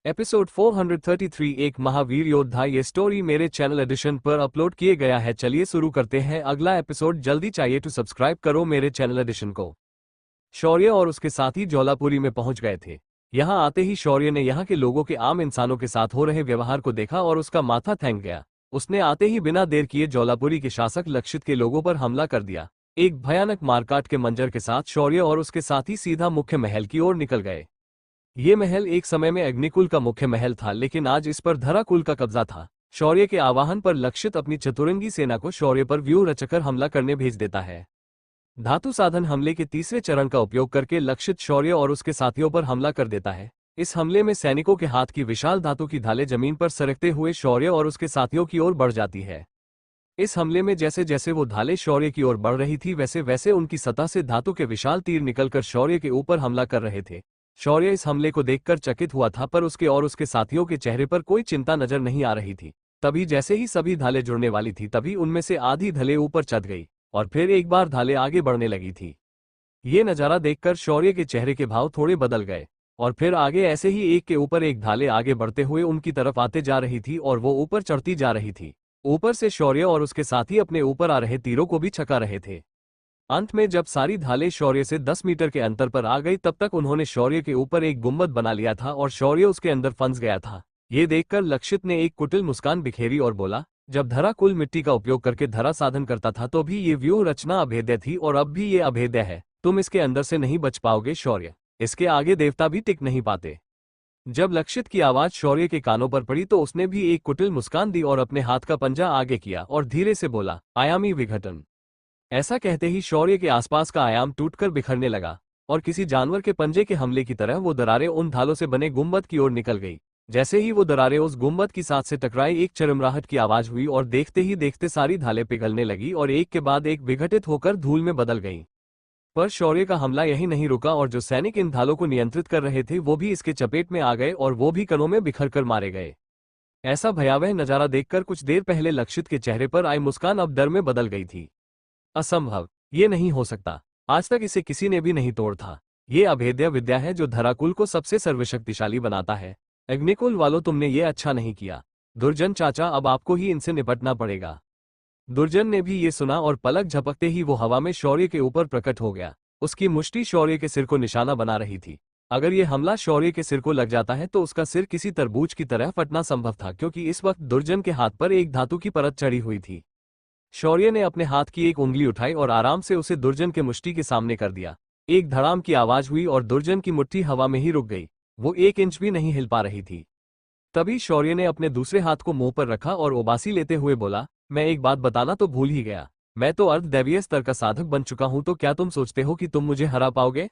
Episode 433 एक महावीर योद्धा। ये स्टोरी मेरे चैनल एडिशन पर अपलोड किए गया है। चलिए शुरू करते हैं अगला एपिसोड। जल्दी चाहिए तो सब्सक्राइब करो मेरे चैनल एडिशन को। शौर्य और उसके साथी ज्वालापुरी में पहुंच गए थे। यहां आते ही शौर्य ने यहां के लोगों के आम इंसानों के साथ हो रहे व्यवहार को देखा और उसका माथा थैंक गया। उसने आते ही बिना देर किए ज्वालापुरी के शासक लक्षित के लोगों पर हमला कर दिया। एक भयानक मारकाट के मंजर के साथ शौर्य और उसके साथी सीधा मुख्य महल की ओर निकल गए। ये महल एक समय में अग्निकुल का मुख्य महल था, लेकिन आज इस पर धराकुल का कब्जा था। शौर्य के आह्वान पर लक्षित अपनी चतुरंगी सेना को शौर्य पर व्यूह रचकर हमला करने भेज देता है। धातु साधन हमले के तीसरे चरण का उपयोग करके लक्षित शौर्य और उसके साथियों पर हमला कर देता है। इस हमले में सैनिकों के हाथ की विशाल धातु की ढालें जमीन पर सरकते हुए शौर्य और उसके साथियों की ओर बढ़ जाती है। इस हमले में जैसे जैसे वो ढालें शौर्य की ओर बढ़ रही थी, वैसे वैसे उनकी सतह से धातु के विशाल तीर निकलकर शौर्य के ऊपर हमला कर रहे थे। शौर्य इस हमले को देखकर चकित हुआ था, पर उसके और उसके साथियों के चेहरे पर कोई चिंता नजर नहीं आ रही थी। तभी जैसे ही सभी ढालें जुड़ने वाली थी, तभी उनमें से आधी ढले ऊपर चढ़ गई और फिर एक बार ढालें आगे बढ़ने लगी थी। ये नजारा देखकर शौर्य के चेहरे के भाव थोड़े बदल गए और फिर आगे ऐसे ही एक के ऊपर एक ढालें आगे बढ़ते हुए उनकी तरफ आते जा रही थी और वो ऊपर चढ़ती जा रही थी। ऊपर से शौर्य और उसके साथी अपने ऊपर आ रहे तीरों को भी छका रहे थे। अंत में जब सारी ढालें शौर्य से 10 मीटर के अंतर पर आ गई, तब तक उन्होंने शौर्य के ऊपर एक गुंबद बना लिया था और शौर्य उसके अंदर फंस गया था। ये देखकर लक्षित ने एक कुटिल मुस्कान बिखेरी और बोला, जब धरा कुल मिट्टी का उपयोग करके धरा साधन करता था तो भी ये व्यूह रचना अभेद्य थी और अब भी ये अभेद्य है। तुम इसके अंदर से नहीं बच पाओगे शौर्य, इसके आगे देवता भी टिक नहीं पाते। जब लक्षित की आवाज शौर्य के कानों पर पड़ी तो उसने भी एक कुटिल मुस्कान दी और अपने हाथ का पंजा आगे किया और धीरे से बोला, आयामी विघटन। ऐसा कहते ही शौर्य के आसपास का आयाम टूटकर बिखरने लगा और किसी जानवर के पंजे के हमले की तरह वो दरारें उन ढालों से बने गुंबद की ओर निकल गई। जैसे ही वो दरारें उस गुंबद की साथ से टकराई, एक चरमराहट की आवाज हुई और देखते ही देखते सारी ढालें पिघलने लगी और एक के बाद एक विघटित होकर धूल में बदल गईं। पर शौर्य का हमला यही नहीं रुका और जो सैनिक इन ढालों को नियंत्रित कर रहे थे वो भी इसके चपेट में आ गए और वो भी कणों में बिखर कर मारे गए। ऐसा भयावह नजारा देखकर कुछ देर पहले लक्षित के चेहरे पर आई मुस्कान अब डर में बदल गई थी। असंभव, ये नहीं हो सकता, आज तक इसे किसी ने भी नहीं तोड़ था। ये अभेद्य विद्या है जो धराकुल को सबसे सर्वशक्तिशाली बनाता है। अग्निकुल वालों, तुमने ये अच्छा नहीं किया। दुर्जन चाचा, अब आपको ही इनसे निपटना पड़ेगा। दुर्जन ने भी ये सुना और पलक झपकते ही वो हवा में शौर्य के ऊपर प्रकट हो गया। उसकी मुष्टि शौर्य के सिर को निशाना बना रही थी। अगर ये हमला शौर्य के सिर को लग जाता है तो उसका सिर किसी तरबूज की तरह फटना संभव था, क्योंकि इस वक्त दुर्जन के हाथ पर एक धातु की परत चढ़ी हुई थी। शौर्य ने अपने हाथ की एक उंगली उठाई और आराम से उसे दुर्जन के मुष्टि के सामने कर दिया। एक धड़ाम की आवाज हुई और दुर्जन की मुट्ठी हवा में ही रुक गई। वो 1 इंच भी नहीं हिल पा रही थी। तभी शौर्य ने अपने दूसरे हाथ को मुंह पर रखा और उबासी लेते हुए बोला, मैं एक बात बताना तो भूल ही गया। मैं तो अर्धदैवीय स्तर का साधक बन चुका हूं, तो क्या तुम सोचते हो कि तुम मुझे हरा पाओगे?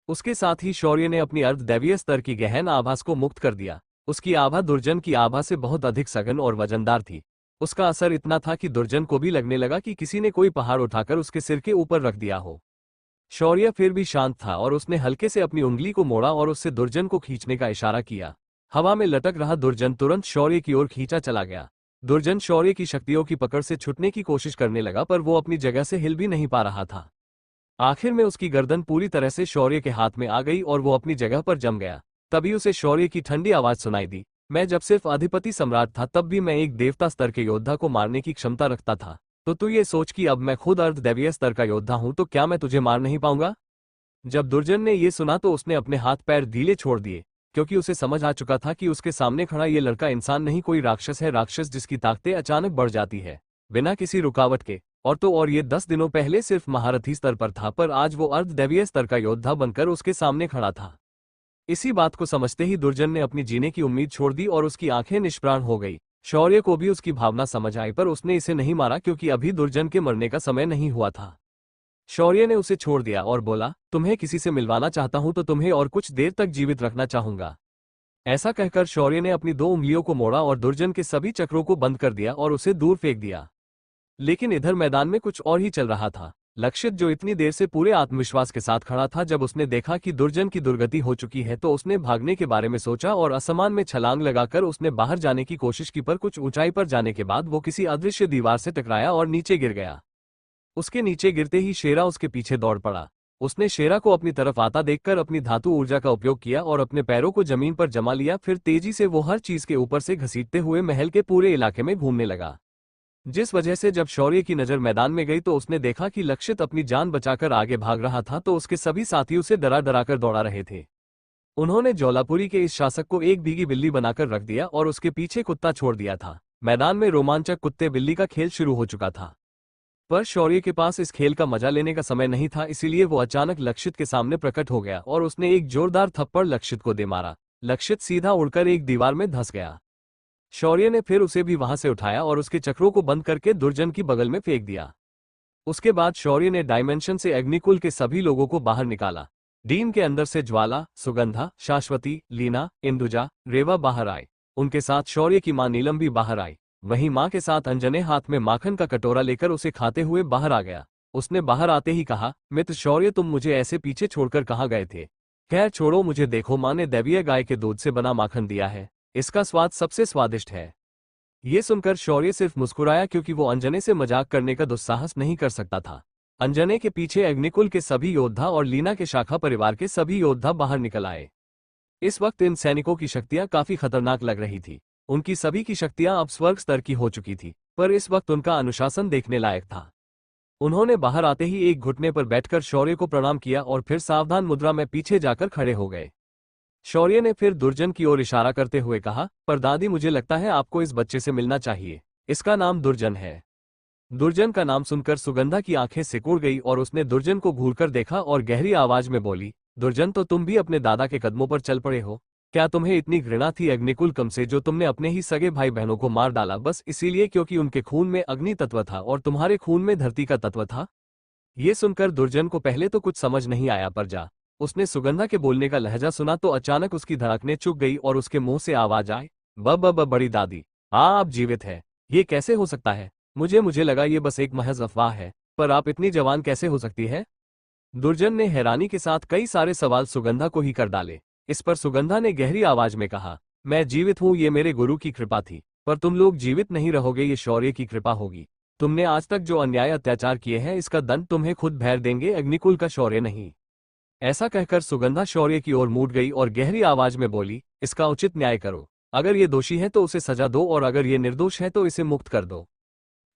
उसके साथ ही शौर्य ने अपनी अर्धदैवीय स्तर की गहन आभास को मुक्त कर दिया। उसकी आभा दुर्जन की आभा से बहुत अधिक सघन और वजनदार थी। उसका असर इतना था कि दुर्जन को भी लगने लगा कि किसी ने कोई पहाड़ उठाकर उसके सिर के ऊपर रख दिया हो। शौर्य फिर भी शांत था और उसने हल्के से अपनी उंगली को मोड़ा और उससे दुर्जन को खींचने का इशारा किया। हवा में लटक रहा दुर्जन तुरंत शौर्य की ओर खींचा चला गया। दुर्जन शौर्य की शक्तियों की पकड़ से छूटने की कोशिश करने लगा, पर वो अपनी जगह से हिल भी नहीं पा रहा था। आखिर में उसकी गर्दन पूरी तरह से शौर्य के हाथ में आ गई और वो अपनी जगह पर जम गया। तभी उसे शौर्य की ठंडी आवाज सुनाई दी, मैं जब सिर्फ अधिपति सम्राट था तब भी मैं एक देवता स्तर के योद्धा को मारने की क्षमता रखता था, तो तू ये सोच कि अब मैं खुद अर्धदैवीय स्तर का योद्धा हूं तो क्या मैं तुझे मार नहीं पाऊंगा? जब दुर्जन ने ये सुना तो उसने अपने हाथ पैर ढीले छोड़ दिए, क्योंकि उसे समझ आ चुका था कि उसके सामने खड़ा ये लड़का इंसान नहीं, कोई राक्षस है, राक्षस जिसकी ताकतें अचानक बढ़ जाती है बिना किसी रुकावट के। और ये 10 दिनों पहले सिर्फ महारथी स्तर पर था, पर आज वो अर्धदैवीय स्तर का योद्धा बनकर उसके सामने खड़ा था। इसी बात को समझते ही दुर्जन ने अपनी जीने की उम्मीद छोड़ दी और उसकी आंखें निष्प्राण हो गई। शौर्य को भी उसकी भावना समझ आई, पर उसने इसे नहीं मारा क्योंकि अभी दुर्जन के मरने का समय नहीं हुआ था। शौर्य ने उसे छोड़ दिया और बोला, तुम्हें किसी से मिलवाना चाहता हूं तो तुम्हें और कुछ देर तक जीवित रखना चाहूंगा। ऐसा कहकर शौर्य ने अपनी 2 उंगलियों को मोड़ा और दुर्जन के सभी चक्रों को बंद कर दिया और उसे दूर फेंक दिया। लेकिन इधर मैदान में कुछ और ही चल रहा था। लक्षित, जो इतनी देर से पूरे आत्मविश्वास के साथ खड़ा था, जब उसने देखा कि दुर्जन की दुर्गति हो चुकी है तो उसने भागने के बारे में सोचा और असमान में छलांग लगाकर उसने बाहर जाने की कोशिश की, पर कुछ ऊंचाई पर जाने के बाद वो किसी अदृश्य दीवार से टकराया और नीचे गिर गया। उसके नीचे गिरते ही शेरा उसके पीछे दौड़ पड़ा। उसने शेरा को अपनी तरफ आता देखकर अपनी धातु ऊर्जा का उपयोग किया और अपने पैरों को जमीन पर जमा लिया। फिर तेजी से वो हर चीज के ऊपर से घसीटते हुए महल के पूरे इलाके में घूमने लगा। जिस वजह से जब शौर्य की नजर मैदान में गई तो उसने देखा कि लक्षित अपनी जान बचाकर आगे भाग रहा था, तो उसके सभी साथी उसे डरा डरा कर दौड़ा रहे थे। उन्होंने ज्वालापुरी के इस शासक को एक भीगी बिल्ली बनाकर रख दिया और उसके पीछे कुत्ता छोड़ दिया था। मैदान में रोमांचक कुत्ते बिल्ली का खेल शुरू हो चुका था, पर शौर्य के पास इस खेल का मजा लेने का समय नहीं था, इसीलिए वो अचानक लक्षित के सामने प्रकट हो गया और उसने एक जोरदार थप्पड़ लक्षित को दे मारा। लक्षित सीधा उड़कर एक दीवार में धंस गया। शौर्य ने फिर उसे भी वहां से उठाया और उसके चक्रों को बंद करके दुर्जन की बगल में फेंक दिया। उसके बाद शौर्य ने डायमेंशन से अग्निकुल के सभी लोगों को बाहर निकाला। डीन के अंदर से ज्वाला, सुगंधा, शाश्वती, लीना, इंदुजा, रेवा बाहर आए। उनके साथ शौर्य की मां नीलम भी बाहर आई। वहीं मां के साथ अंजने हाथ में माखन का कटोरा लेकर उसे खाते हुए बाहर आ गया। उसने बाहर आते ही कहा, मित्र शौर्य, तुम मुझे ऐसे पीछे छोड़कर कहाँ गए थे? खैर छोड़ो, मुझे देखो, मां ने दैवीय गाय के दूध से बना माखन दिया है। इसका स्वाद सबसे स्वादिष्ट है। ये सुनकर शौर्य सिर्फ मुस्कुराया, क्योंकि वो अंजने से मजाक करने का दुस्साहस नहीं कर सकता था। अंजने के पीछे अग्निकुल के सभी योद्धा और लीना के शाखा परिवार के सभी योद्धा बाहर निकल आए। इस वक्त इन सैनिकों की शक्तियां काफी खतरनाक लग रही थी। उनकी सभी की शक्तियां अब स्वर्ग स्तर की हो चुकी थी, पर इस वक्त उनका अनुशासन देखने लायक था। उन्होंने बाहर आते ही एक घुटने पर बैठकर शौर्य को प्रणाम किया और फिर सावधान मुद्रा में पीछे जाकर खड़े हो गए। शौर्य ने फिर दुर्जन की ओर इशारा करते हुए कहा, पर दादी, मुझे लगता है आपको इस बच्चे से मिलना चाहिए। इसका नाम दुर्जन है। दुर्जन का नाम सुनकर सुगंधा की आंखें सिकुड़ गई और उसने दुर्जन को घूरकर देखा और गहरी आवाज में बोली, दुर्जन, तो तुम भी अपने दादा के कदमों पर चल पड़े हो? क्या तुम्हें इतनी घृणा थी अग्निकुल कम से, जो तुमने अपने ही सगे भाई बहनों को मार डाला बस इसीलिए क्योंकि उनके खून में अग्नि तत्व था और तुम्हारे खून में धरती का तत्व था? ये सुनकर दुर्जन को पहले तो कुछ समझ नहीं आया, पर उसने सुगंधा के बोलने का लहजा सुना तो अचानक उसकी धड़कनें चुक गई और उसके मुंह से आवाज आई, ब बड़ी दादी, आप जीवित है? ये कैसे हो सकता है? मुझे लगा ये बस एक महज अफवाह है, पर आप इतनी जवान कैसे हो सकती है? दुर्जन ने हैरानी के साथ कई सारे सवाल सुगंधा को ही कर डाले। इस पर सुगंधा ने गहरी आवाज में कहा, मैं जीवित हूं, ये मेरे गुरु की कृपा थी, पर तुम लोग जीवित नहीं रहोगे, ये शौर्य की कृपा होगी। तुमने आज तक जो अन्याय अत्याचार किए हैं, इसका दंड तुम्हें खुद भैर देंगे, अग्निकुल का शौर्य नहीं। ऐसा कहकर सुगंधा शौर्य की ओर मुड़ गई और गहरी आवाज में बोली, इसका उचित न्याय करो। अगर ये दोषी है तो उसे सजा दो और अगर ये निर्दोष है तो इसे मुक्त कर दो।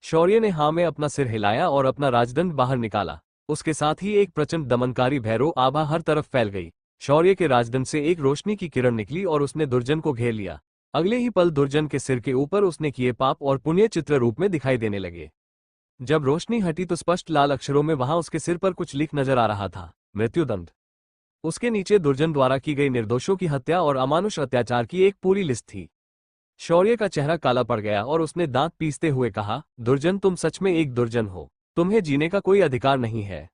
शौर्य ने हाँ में अपना सिर हिलाया और अपना राजदंड बाहर निकाला। उसके साथ ही एक प्रचंड दमनकारी भैरव आभा हर तरफ फैल गई। शौर्य के राजदंड से एक रोशनी की किरण निकली और उसने दुर्जन को घेर लिया। अगले ही पल दुर्जन के सिर के ऊपर उसने किए पाप और पुण्य चित्र रूप में दिखाई देने लगे। जब रोशनी हटी तो स्पष्ट लाल अक्षरों में वहां उसके सिर पर कुछ लिख नजर आ रहा था, मृत्युदंड। उसके नीचे दुर्जन द्वारा की गई निर्दोषों की हत्या और अमानुष अत्याचार की एक पूरी लिस्ट थी। शौर्य का चेहरा काला पड़ गया और उसने दांत पीसते हुए कहा, दुर्जन, तुम सच में एक दुर्जन हो। तुम्हें जीने का कोई अधिकार नहीं है।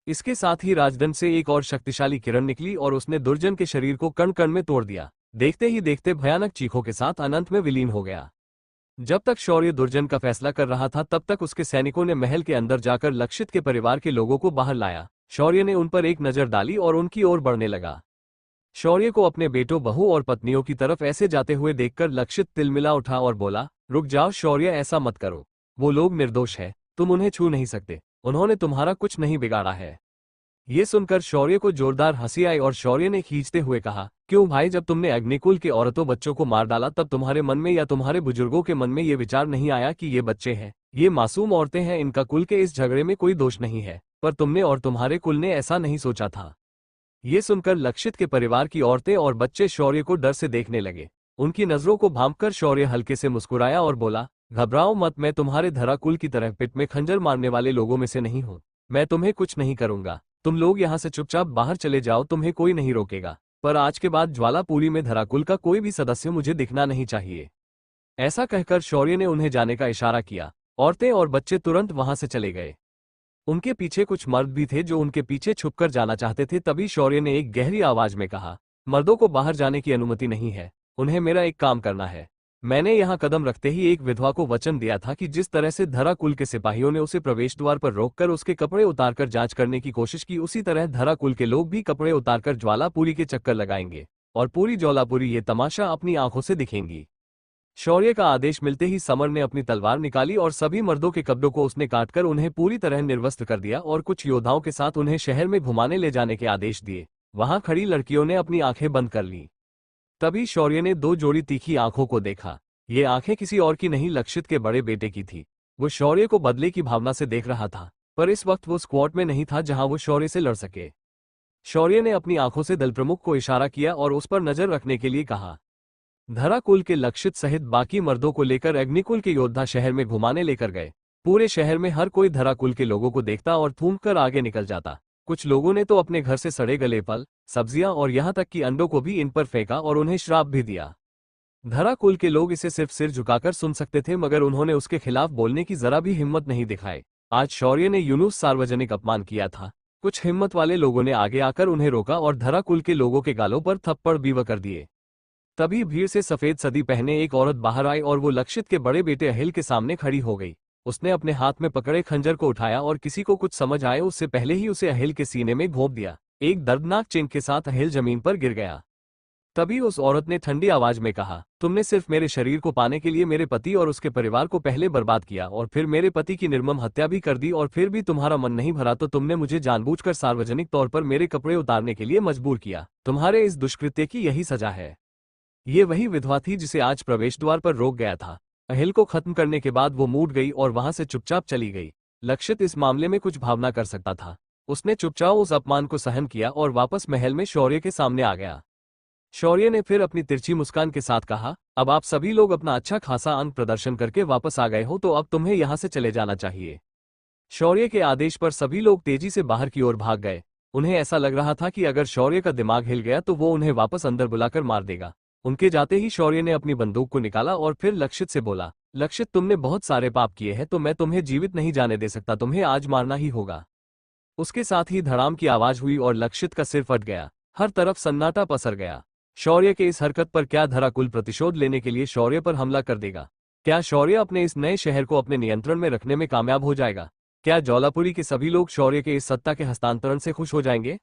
इसके साथ ही राजदंड से एक और शक्तिशाली किरण निकली और उसने दुर्जन के शरीर को कण कण में तोड़ दिया। देखते ही देखते भयानक चीखों के साथ अनंत में विलीन हो गया। जब तक शौर्य दुर्जन का फैसला कर रहा था, तब तक उसके सैनिकों ने महल के अंदर जाकर लक्षित के परिवार के लोगों को बाहर लाया। शौर्य ने उन पर एक नजर डाली और उनकी ओर बढ़ने लगा। शौर्य को अपने बेटों, बहू और पत्नियों की तरफ ऐसे जाते हुए देखकर लक्षित तिलमिला उठा और बोला, रुक जाओ शौर्य, ऐसा मत करो। वो लोग निर्दोष है, तुम उन्हें छू नहीं सकते। उन्होंने तुम्हारा कुछ नहीं बिगाड़ा है। ये सुनकर शौर्य को जोरदार हंसी आई और शौर्य ने खींचते हुए कहा, क्यों भाई, जब तुमने अग्निकुल के औरतों बच्चों को मार डाला तब तुम्हारे मन में या तुम्हारे बुजुर्गों के मन में ये विचार नहीं आया कि ये बच्चे हैं, ये मासूम औरतें हैं, इनका कुल के इस झगड़े में कोई दोष नहीं है? पर तुमने और तुम्हारे कुल ने ऐसा नहीं सोचा था। ये सुनकर लक्षित के परिवार की औरतें और बच्चे शौर्य को डर से देखने लगे। उनकी नजरों को भांपकर शौर्य हल्के से मुस्कुराया और बोला, घबराओ मत, मैं तुम्हारे धरा कुल की तरह पिट में खंजर मारने वाले लोगों में से नहीं हूँ। मैं तुम्हें कुछ नहीं करूंगा। तुम लोग यहाँ से चुपचाप बाहर चले जाओ, तुम्हें कोई नहीं रोकेगा। पर आज के बाद ज्वालापुरी में धराकुल का कोई भी सदस्य मुझे दिखना नहीं चाहिए। ऐसा कहकर शौर्य ने उन्हें जाने का इशारा किया। औरतें और बच्चे तुरंत वहां से चले गए। उनके पीछे कुछ मर्द भी थे जो उनके पीछे छुपकर जाना चाहते थे। तभी शौर्य ने एक गहरी आवाज में कहा, मर्दों को बाहर जाने की अनुमति नहीं है, उन्हें मेरा एक काम करना है। मैंने यहाँ कदम रखते ही एक विधवा को वचन दिया था कि जिस तरह से धरा कुल के सिपाहियों ने उसे प्रवेश द्वार पर रोककर उसके कपड़े उतारकर जांच करने की कोशिश की, उसी तरह धरा कुल के लोग भी कपड़े उतारकर ज्वालापुरी के चक्कर लगाएंगे और पूरी ज्वालापुरी ये तमाशा अपनी आंखों से दिखेंगी। शौर्य का आदेश मिलते ही समर ने अपनी तलवार निकाली और सभी मर्दों के कपड़ों को उसने काटकर उन्हें पूरी तरह निर्वस्त्र कर दिया और कुछ योद्धाओं के साथ उन्हें शहर में घुमाने ले जाने के आदेश दिए। वहां खड़ी लड़कियों ने अपनी आंखें बंद कर ली। तभी शौर्य ने दो जोड़ी तीखी आंखों को देखा। ये आंखें किसी और की नहीं, लक्षित के बड़े बेटे की थी। वो शौर्य को बदले की भावना से देख रहा था, पर इस वक्त वो स्क्वाड में नहीं था जहां वो शौर्य से लड़ सके। शौर्य ने अपनी आंखों से दल प्रमुख को इशारा किया और उस पर नजर रखने के लिए कहा। धरा कुल के लक्षित सहित बाकी मर्दों को लेकर अग्निकुल के योद्धा शहर में घुमाने लेकर गए। पूरे शहर में हर कोई धरा कुल के लोगों को देखता और थूम कर आगे निकल जाता। कुछ लोगों ने तो अपने घर से सड़े गले फल, सब्जियां और यहां तक कि अंडों को भी इन पर फेंका और उन्हें श्राप भी दिया। धरा कुल के लोग इसे सिर्फ सिर झुकाकर सुन सकते थे, मगर उन्होंने उसके खिलाफ बोलने की जरा भी हिम्मत नहीं दिखाई। आज शौर्य ने यूनुस सार्वजनिक अपमान किया था। कुछ हिम्मत वाले लोगों ने आगे आकर उन्हें रोका और धरा कुल के लोगों के गालों पर थप्पड़ भी कर दिए। तभी भीड़ से सफेद सदी पहने एक औरत बाहर आई और वो लक्षित के बड़े बेटे अहिल के सामने खड़ी हो गई। उसने अपने हाथ में पकड़े खंजर को उठाया और किसी को कुछ समझ आए उससे पहले ही उसे अहिल के सीने में घोंप दिया। एक दर्दनाक चिंक के साथ अहिल जमीन पर गिर गया। तभी उस औरत ने ठंडी आवाज में कहा, तुमने सिर्फ मेरे शरीर को पाने के लिए मेरे पति और उसके परिवार को पहले बर्बाद किया और फिर मेरे पति की निर्मम हत्या भी कर दी, और फिर भी तुम्हारा मन नहीं भरा तो तुमने मुझे जानबूझकर सार्वजनिक तौर पर मेरे कपड़े उतारने के लिए मजबूर किया। तुम्हारे इस दुष्कृत्य की यही सजा है। ये वही विधवा थी जिसे आज प्रवेश द्वार पर रोक गया था। अहिल को खत्म करने के बाद वो मूड गई और वहां से चुपचाप चली गई। लक्षित इस मामले में कुछ भावना कर सकता था। उसने चुपचाप उस अपमान को सहन किया और वापस महल में शौर्य के सामने आ गया। शौर्य ने फिर अपनी तिरछी मुस्कान के साथ कहा, अब आप सभी लोग अपना अच्छा खासा अंग प्रदर्शन करके वापस आ गए हो तो अब तुम्हें यहां से चले जाना चाहिए। शौर्य के आदेश पर सभी लोग तेजी से बाहर की ओर भाग गए। उन्हें ऐसा लग रहा था कि अगर शौर्य का दिमाग हिल गया तो वो उन्हें वापस अंदर बुलाकर मार देगा। उनके जाते ही शौर्य ने अपनी बंदूक को निकाला और फिर लक्षित से बोला, लक्षित तुमने बहुत सारे पाप किए हैं तो मैं तुम्हें जीवित नहीं जाने दे सकता, तुम्हें आज मारना ही होगा। उसके साथ ही धड़ाम की आवाज हुई और लक्षित का सिर फट गया। हर तरफ सन्नाटा पसर गया। शौर्य के इस हरकत पर क्या धरा कुल प्रतिशोध लेने के लिए शौर्य पर हमला कर देगा? क्या शौर्य अपने इस नए शहर को अपने नियंत्रण में रखने में कामयाब हो जाएगा? क्या ज्वालापुरी के सभी लोग शौर्य के इस सत्ता के हस्तांतरण से खुश हो जाएंगे?